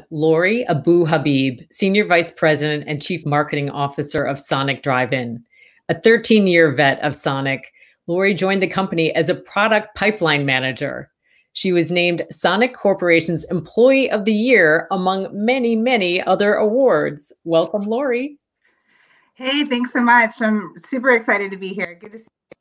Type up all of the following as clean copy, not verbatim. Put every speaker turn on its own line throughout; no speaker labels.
Lori Abou Habib, Senior Vice President and Chief Marketing Officer of Sonic Drive-In. A 13-year vet of Sonic, Lori joined the company as a product pipeline manager. She was named Sonic Corporation's Employee of the Year among many, many other awards. Welcome, Lori.
Hey, thanks so much. I'm super excited to be here. Good to see you.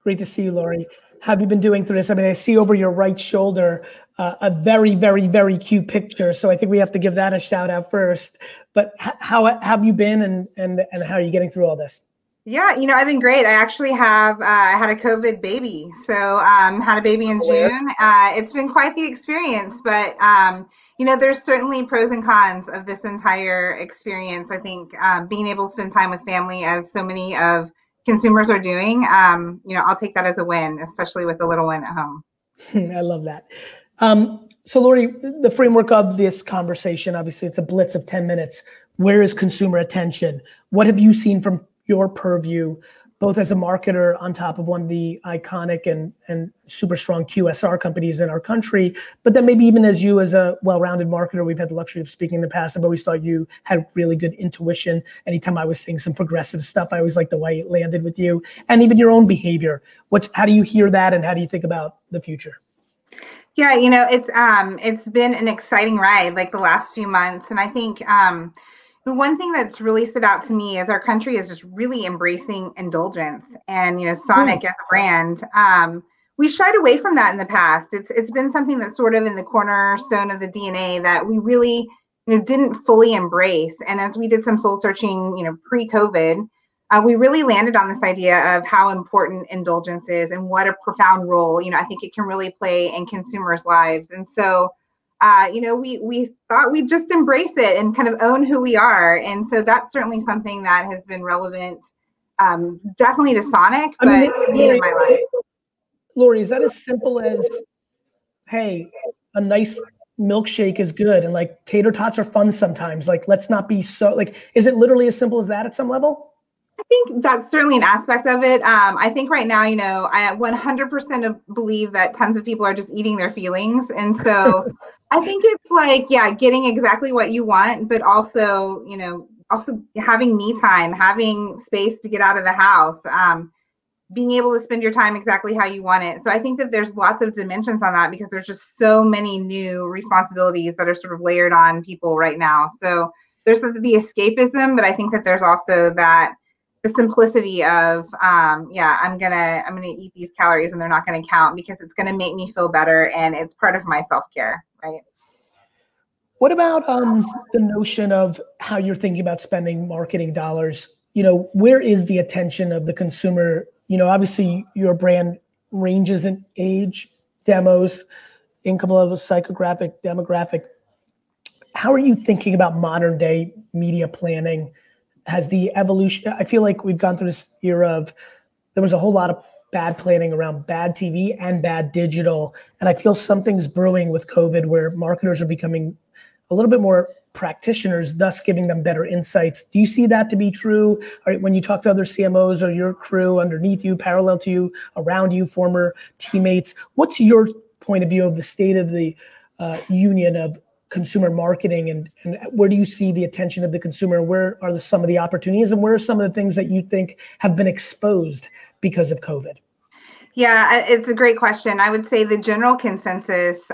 Great to see you, Lori. How have you been doing through this? I mean, I see over your right shoulder a very, very, very cute picture. So I think we have to give that a shout out first. But how have you been and how are you getting through all this?
Yeah, I've been great. I actually have had a COVID baby. So had a baby in June. It's been quite the experience, but there's certainly pros and cons of this entire experience. I think being able to spend time with family, as so many of consumers are doing, I'll take that as a win, especially with the little one at home.
I love that. So Lori, the framework of this conversation, obviously it's a blitz of 10 minutes. Where is consumer attention? What have you seen from your purview, both as a marketer on top of one of the iconic and super strong QSR companies in our country, but then maybe even as you as a well-rounded marketer, we've had the luxury of speaking in the past. I've always thought you had really good intuition. Anytime I was seeing some progressive stuff, I always liked the way it landed with you, and even your own behavior. How do you hear that, and how do you think about the future?
Yeah, it's been an exciting ride, like the last few months, and I think the one thing that's really stood out to me is our country is just really embracing indulgence, and Sonic as a brand, we shied away from that in the past. It's been something that's sort of in the cornerstone of the DNA that we really didn't fully embrace. And as we did some soul searching, pre-COVID, we really landed on this idea of how important indulgence is and what a profound role I think it can really play in consumers' lives. And so we thought we'd just embrace it and kind of own who we are. And so that's certainly something that has been relevant, definitely to Sonic, but to me in my life.
Lori, is that as simple as, hey, a nice milkshake is good and like tater tots are fun sometimes? Like, let's not be so, like, is it literally as simple as that at some level?
I think that's certainly an aspect of it. I think right now, I 100% believe that tons of people are just eating their feelings. And so I think it's like, yeah, getting exactly what you want, but also, also having me time, having space to get out of the house, being able to spend your time exactly how you want it. So I think that there's lots of dimensions on that because there's just so many new responsibilities that are sort of layered on people right now. So there's the escapism, but I think that there's also the simplicity of, I'm gonna eat these calories and they're not gonna count because it's gonna make me feel better and it's part of my self-care, right?
What about the notion of how you're thinking about spending marketing dollars? Where is the attention of the consumer? Obviously your brand ranges in age, demos, income levels, psychographic, demographic. How are you thinking about modern day media planning? Has the evolution, I feel like we've gone through this era of, there was a whole lot of bad planning around bad TV and bad digital. And I feel something's brewing with COVID where marketers are becoming a little bit more practitioners, thus giving them better insights. Do you see that to be true? Or when you talk to other CMOs or your crew underneath you, parallel to you, around you, former teammates, what's your point of view of the state of the union of consumer marketing, and where do you see the attention of the consumer? Where are some of the opportunities, and where are some of the things that you think have been exposed because of COVID?
Yeah, it's a great question. I would say the general consensus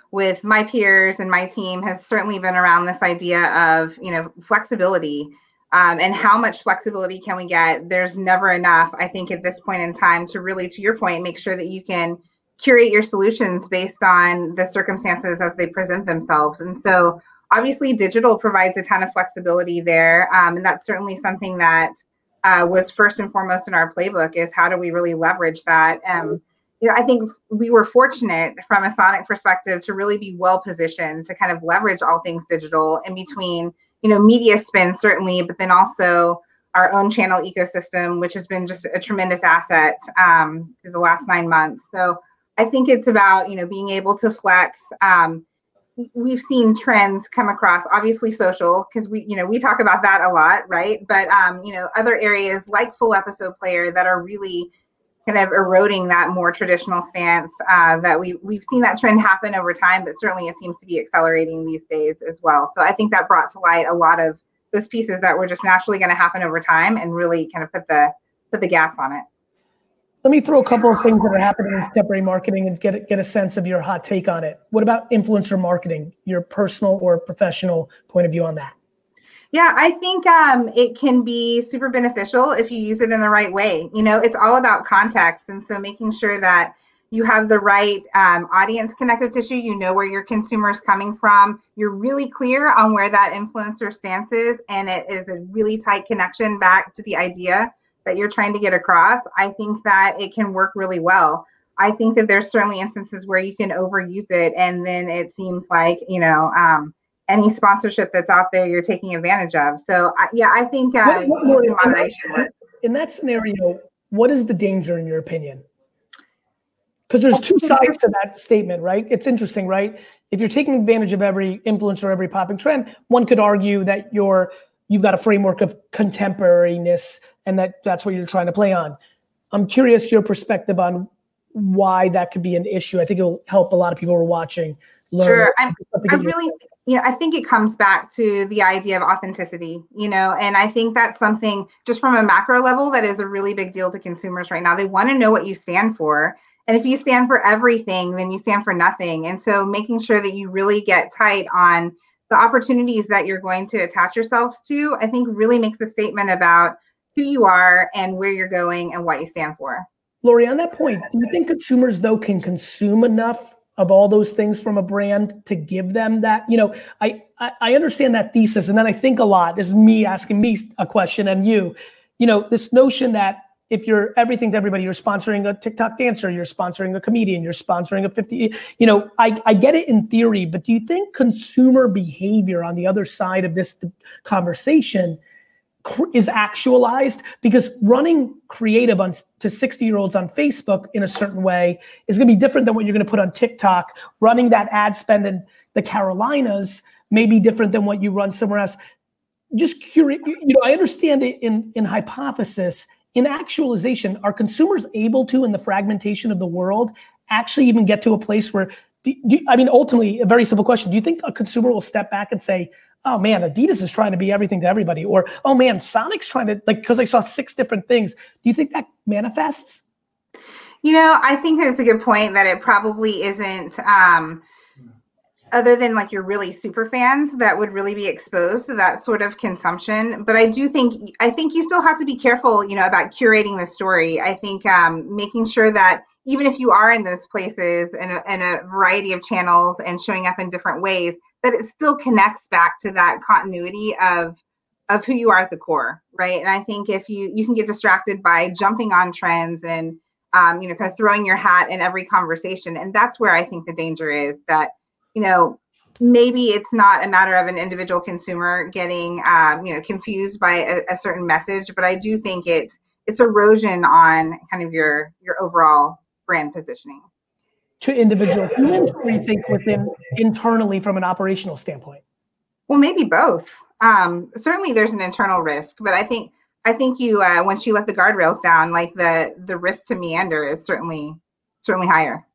with my peers and my team has certainly been around this idea of, flexibility and how much flexibility can we get? There's never enough, I think, at this point in time to really, to your point, make sure that you can curate your solutions based on the circumstances as they present themselves. And so obviously digital provides a ton of flexibility there. And that's certainly something that was first and foremost in our playbook, is how do we really leverage that? I think we were fortunate from a Sonic perspective to really be well positioned to kind of leverage all things digital in between, media spend certainly, but then also our own channel ecosystem, which has been just a tremendous asset through the last 9 months. So I think it's about, being able to flex. We've seen trends come across, obviously social, because we talk about that a lot, right? But, other areas like full episode player that are really kind of eroding that more traditional stance that we've seen that trend happen over time, but certainly it seems to be accelerating these days as well. So I think that brought to light a lot of those pieces that were just naturally going to happen over time and really kind of put the gas on it.
Let me throw a couple of things that are happening in contemporary marketing and get a sense of your hot take on it. What about influencer marketing, your personal or professional point of view on that?
Yeah, I think it can be super beneficial if you use it in the right way. You know, it's all about context. And so making sure that you have the right audience connective tissue, you know where your consumer is coming from, you're really clear on where that influencer stance is, and it is a really tight connection back to the idea that you're trying to get across. I think that it can work really well. I think that there's certainly instances where you can overuse it, and then it seems like, you know, any sponsorship that's out there, you're taking advantage of. So yeah, I think moderation works.
In that scenario, what is the danger in your opinion? Because there's two sides to that statement, right? It's interesting, right? If you're taking advantage of every influencer, every popping trend, one could argue that you've got a framework of contemporariness and that's what you're trying to play on. I'm curious your perspective on why that could be an issue. I think it'll help a lot of people who are watching learn.
Sure. I really, you know, I think it comes back to the idea of authenticity, you know, and I think that's something just from a macro level that is a really big deal to consumers right now. They want to know what you stand for. And if you stand for everything, then you stand for nothing. And so making sure that you really get tight on the opportunities that you're going to attach yourselves to, I think really makes a statement about who you are and where you're going and what you stand for.
Lori, on that point, do you think consumers though can consume enough of all those things from a brand to give them that? You know, I understand that thesis, and then I think a lot, this is me asking me a question and you know, this notion that if you're everything to everybody, you're sponsoring a TikTok dancer, you're sponsoring a comedian, you're sponsoring a 50, you know, I get it in theory, but do you think consumer behavior on the other side of this conversation is actualized? Because running creative to 60-year-olds on Facebook in a certain way is going to be different than what you're going to put on TikTok. Running that ad spend in the Carolinas may be different than what you run somewhere else. Just curious, you know, I understand it in hypothesis. In actualization, are consumers able to, in the fragmentation of the world, actually even get to a place where, I mean, ultimately, a very simple question. Do you think a consumer will step back and say, oh man, Adidas is trying to be everything to everybody, or oh man, Sonic's trying to, like, because I saw 6 different things. Do you think that manifests?
You know, I think that it's a good point that it probably isn't, other than like your really super fans that would really be exposed to that sort of consumption. But I think you still have to be careful, you know, about curating the story. I think making sure that even if you are in those places in a variety of channels and showing up in different ways, that it still connects back to that continuity of who you are at the core, right? And I think if you can get distracted by jumping on trends and you know, kind of throwing your hat in every conversation, and that's where I think the danger is, that, you know, maybe it's not a matter of an individual consumer getting you know, confused by a certain message, but I do think it's erosion on kind of your overall brand positioning.
To individual humans, or you think within internally from an operational standpoint?
Well, maybe both. Certainly there's an internal risk, but I think you once you let the guardrails down, like the risk to meander is certainly higher.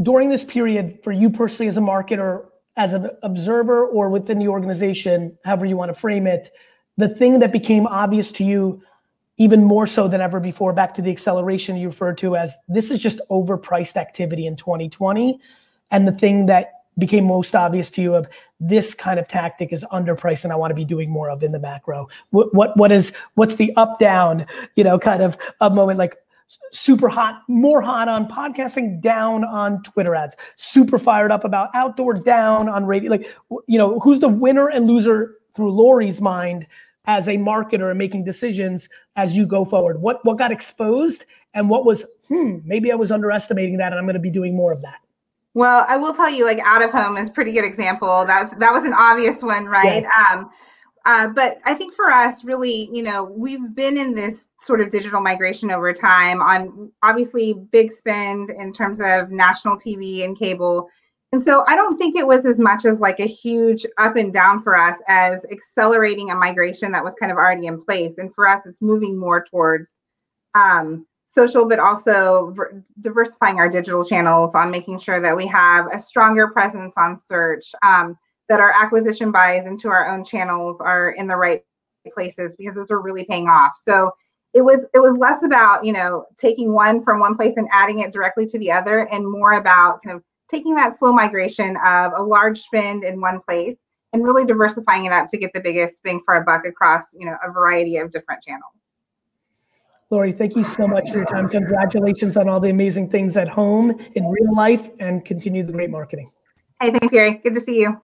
During this period, for you personally as a marketer, as an observer, or within the organization, however you want to frame it, the thing that became obvious to you even more so than ever before, back to the acceleration you referred to as, this is just overpriced activity in 2020, and the thing that became most obvious to you of this kind of tactic is underpriced and I want to be doing more of in the macro. What's the up down, you know, kind of a moment, like super hot, more hot on podcasting, down on Twitter ads, super fired up about outdoor, down on radio, like, you know, who's the winner and loser through Lori's mind as a marketer and making decisions as you go forward? What got exposed and what was, maybe I was underestimating that and I'm going to be doing more of that?
Well, I will tell you, like, out of home is a pretty good example. That was an obvious one, right? Yeah. But I think for us, really, you know, we've been in this sort of digital migration over time on obviously big spend in terms of national TV and cable. And so I don't think it was as much as like a huge up and down for us as accelerating a migration that was kind of already in place. And for us, it's moving more towards social, but also diversifying our digital channels on making sure that we have a stronger presence on search, that our acquisition buys into our own channels are in the right places, because those are really paying off. So it was less about, you know, taking one from one place and adding it directly to the other, and more about kind of taking that slow migration of a large spend in one place and really diversifying it up to get the biggest bang for our buck across, you know, a variety of different channels.
Lori, thank you so much for your time. Congratulations on all the amazing things at home, in real life, and continue the great marketing.
Hey, thanks, Gary. Good to see you.